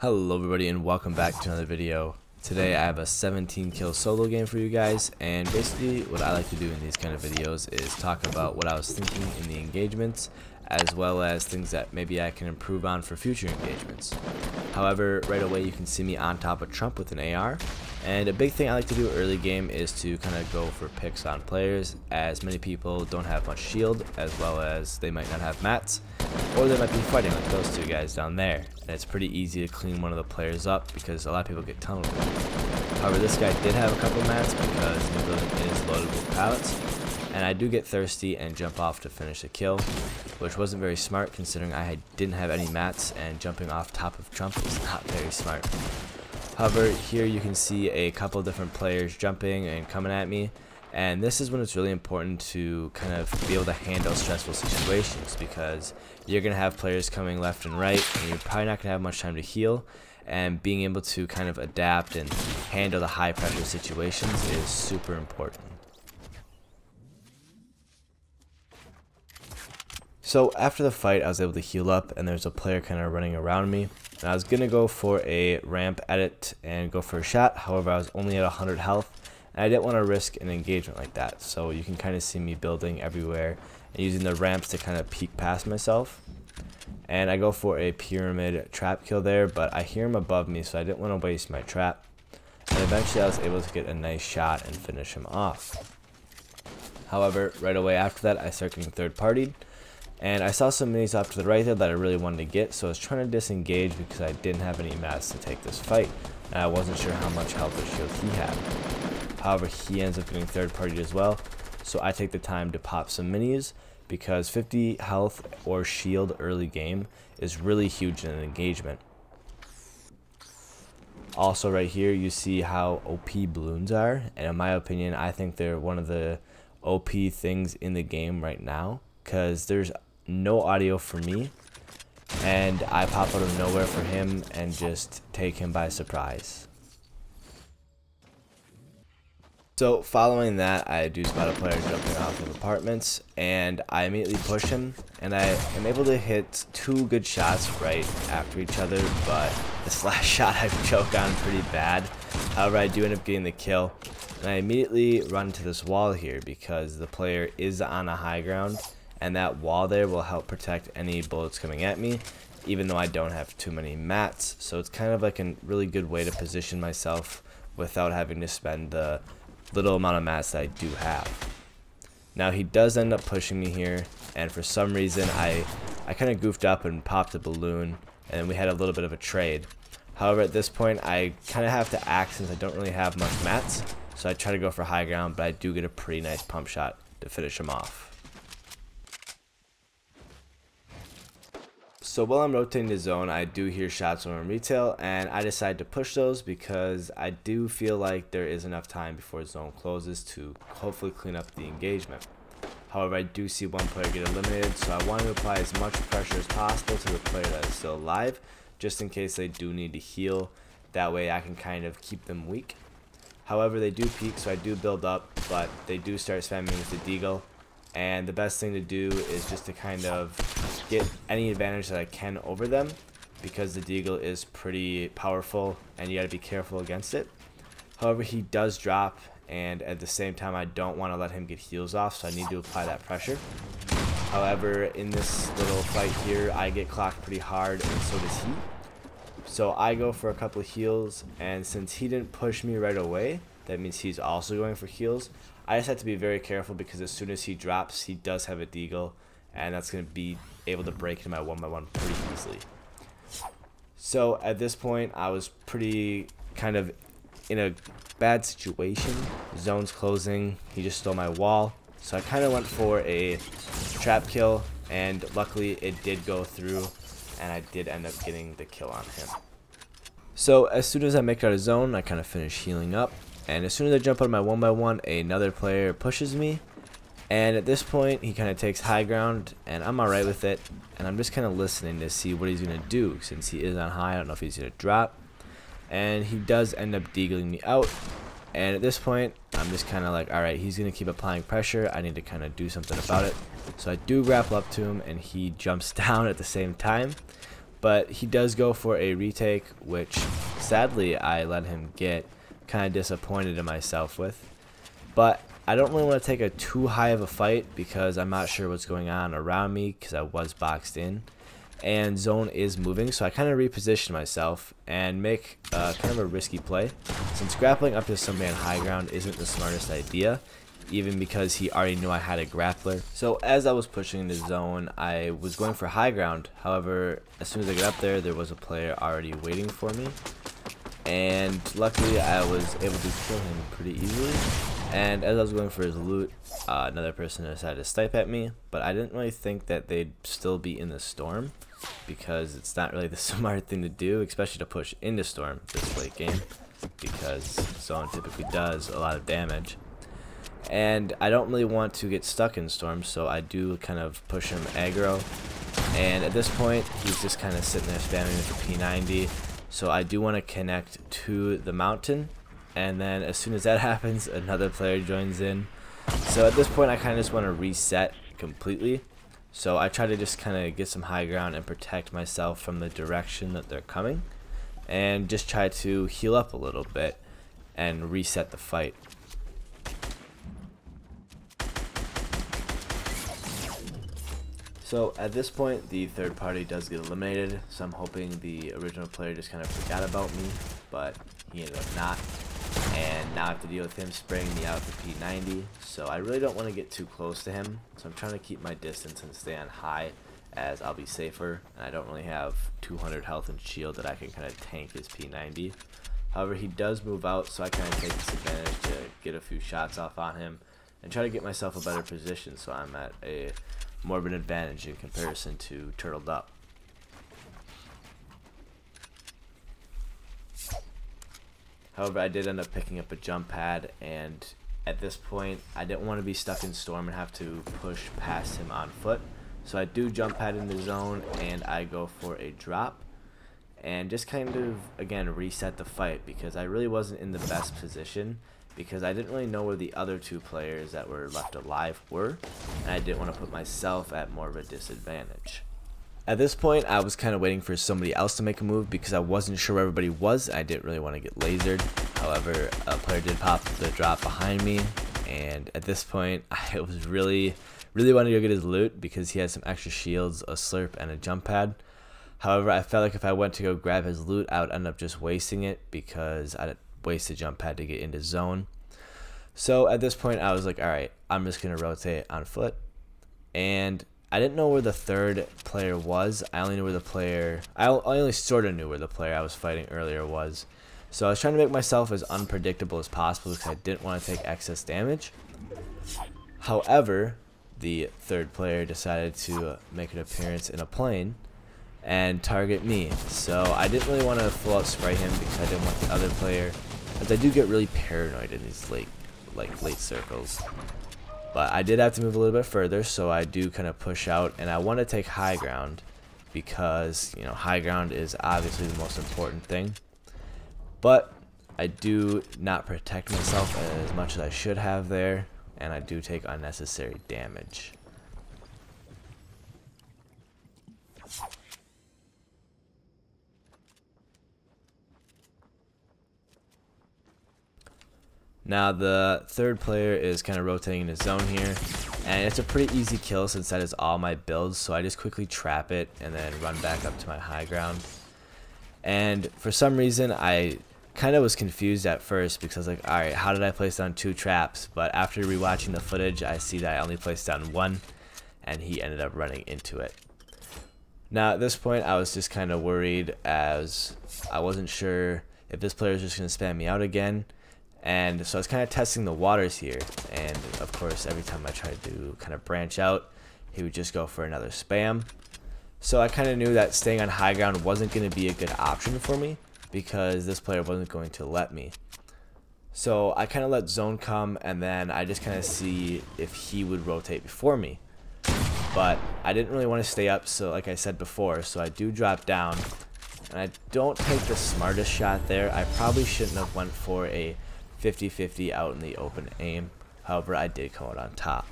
Hello everybody and welcome back to another video. Today I have a 17 kill solo game for you guys, and basically what I like to do in these kind of videos is talk about what I was thinking in the engagements, as well as things that maybe I can improve on for future engagements. However, right away you can see me on top of Trump with an AR, and a big thing I like to do early game is to kind of go for picks on players, as many people don't have much shield, as well as they might not have mats, or they might be fighting like those two guys down there, and it's pretty easy to clean one of the players up because a lot of people get tunneled. However, this guy did have a couple mats because the building is loaded with pallets, and I do get thirsty and jump off to finish the kill, which wasn't very smart considering I didn't have any mats, and jumping off top of Trump is not very smart. However, here you can see a couple different players jumping and coming at me, and this is when it's really important to kind of be able to handle stressful situations, because you're going to have players coming left and right, and you're probably not going to have much time to heal, and being able to kind of adapt and handle the high pressure situations is super important. So after the fight I was able to heal up, and there's a player kind of running around me, and I was going to go for a ramp edit and go for a shot. However, I was only at 100 health, and I didn't want to risk an engagement like that, so you can kind of see me building everywhere and using the ramps to kind of peek past myself. And I go for a pyramid trap kill there, but I hear him above me, so I didn't want to waste my trap, and eventually I was able to get a nice shot and finish him off. However, right away after that I start getting third partied, and I saw some minis off to the right there that I really wanted to get, so I was trying to disengage because I didn't have any mats to take this fight, and I wasn't sure how much health or shield he had. However, he ends up getting third partied as well, so I take the time to pop some minis, because 50 health or shield early game is really huge in an engagement. Also right here you see how OP balloons are, and in my opinion I think they're one of the OP things in the game right now, because there's no audio for me, and I pop out of nowhere for him and just take him by surprise. So following that, I do spot a player jumping off of apartments, and I immediately push him, and I am able to hit two good shots right after each other, but this last shot I choke on pretty bad. However, I do end up getting the kill, and I immediately run to this wall here because the player is on a high ground, and that wall there will help protect any bullets coming at me, even though I don't have too many mats. So it's kind of like a really good way to position myself without having to spend the little amount of mats that I do have. Now he does end up pushing me here, and for some reason I kind of goofed up and popped a balloon, and we had a little bit of a trade. However, at this point I kind of have to act since I don't really have much mats, so I try to go for high ground, but I do get a pretty nice pump shot to finish him off. So while I'm rotating the zone, I do hear shots over in retail, and I decide to push those because I do feel like there is enough time before zone closes to hopefully clean up the engagement. However, I do see one player get eliminated, so I want to apply as much pressure as possible to the player that is still alive, just in case they do need to heal. That way I can kind of keep them weak. However, they do peek, so I do build up, but they do start spamming with the deagle. And the best thing to do is just to kind of get any advantage that I can over them, because the deagle is pretty powerful and you got to be careful against it. However, he does drop, and at the same time I don't want to let him get heals off, so I need to apply that pressure. However, in this little fight here I get clocked pretty hard, and so does he. So I go for a couple of heals, and since he didn't push me right away, that means he's also going for heals. I just have to be very careful because as soon as he drops, he does have a deagle, and that's going to be able to break into my 1x1 pretty easily. So at this point, I was pretty kind of in a bad situation. Zone's closing, he just stole my wall, so I kind of went for a trap kill, and luckily it did go through, and I did end up getting the kill on him. So as soon as I make it out of zone, I kind of finish healing up. And as soon as I jump out of my 1x1, another player pushes me, and at this point he kind of takes high ground, and I'm alright with it, and I'm just kind of listening to see what he's going to do since he is on high. I don't know if he's going to drop, and he does end up deagling me out, and at this point I'm just kind of like, alright, he's going to keep applying pressure, I need to kind of do something about it. So I do grapple up to him, and he jumps down at the same time, but he does go for a retake, which sadly I let him get. Kind of disappointed in myself with, but I don't really want to take a too high of a fight because I'm not sure what's going on around me because I was boxed in and zone is moving, so I kind of reposition myself and make kind of a risky play, since grappling up to somebody on high ground isn't the smartest idea, even because he already knew I had a grappler. So as I was pushing into zone, I was going for high ground. However, as soon as I got up there was a player already waiting for me, and luckily I was able to kill him pretty easily. And as I was going for his loot, another person decided to snipe at me, but I didn't really think that they'd still be in the storm, because it's not really the smart thing to do, especially to push into storm this late game, because zone typically does a lot of damage. And I don't really want to get stuck in storm, so I do kind of push him aggro, and at this point he's just kind of sitting there spamming with the P90. So I do want to connect to the mountain, and then as soon as that happens, another player joins in. So at this point I kind of just want to reset completely. So I try to just kind of get some high ground and protect myself from the direction that they're coming, and just try to heal up a little bit and reset the fight. So at this point, the third party does get eliminated, so I'm hoping the original player just kind of forgot about me, but he ended up not. And now I have to deal with him spraying me out with the P90, so I really don't want to get too close to him, so I'm trying to keep my distance and stay on high, as I'll be safer, and I don't really have 200 health and shield that I can kind of tank his P90. However, he does move out, so I kind of take this advantage to get a few shots off on him, and try to get myself a better position so I'm at a more of an advantage in comparison to turtled up. However, I did end up picking up a jump pad, and at this point I didn't want to be stuck in storm and have to push past him on foot, so I do jump pad in the zone and I go for a drop and just kind of again reset the fight, because I really wasn't in the best position, because I didn't really know where the other two players that were left alive were, and I didn't want to put myself at more of a disadvantage. At this point, I was kind of waiting for somebody else to make a move because I wasn't sure where everybody was. I didn't really want to get lasered. However, a player did pop the drop behind me, and at this point, I was really wanting to go get his loot because he had some extra shields, a slurp, and a jump pad. However, I felt like if I went to go grab his loot, I would end up just wasting it because I'd waste the jump pad to get into zone. So at this point I was like, alright, I'm just gonna rotate on foot, and I didn't know where the third player was. I only knew where the player I only sort of knew where the player I was fighting earlier was, so I was trying to make myself as unpredictable as possible because I didn't want to take excess damage. However, the third player decided to make an appearance in a plane and target me, so I didn't really want to full out spray him because I didn't want the other player, as I do get really paranoid in these late circles. But I did have to move a little bit further, so I do kind of push out, and I want to take high ground because, you know, high ground is obviously the most important thing. But I do not protect myself as much as I should have there, and I do take unnecessary damage. Now the third player is kind of rotating in his zone here, and it's a pretty easy kill since that is all my builds, so I just quickly trap it and then run back up to my high ground. And for some reason I kind of was confused at first because I was like, alright, how did I place down 2 traps? But after rewatching the footage, I see that I only placed down 1, and he ended up running into it. Now at this point I was just kind of worried, as I wasn't sure if this player was just going to spam me out again. And so I was kind of testing the waters here, and of course every time I tried to kind of branch out, he would just go for another spam. So I kind of knew that staying on high ground wasn't going to be a good option for me because this player wasn't going to let me. So I kind of let zone come, and then I just kind of see if he would rotate before me. But I didn't really want to stay up, so like I said before, so I do drop down, and I don't take the smartest shot there. I probably shouldn't have went for a 50-50 out in the open aim. However, I did come out on top.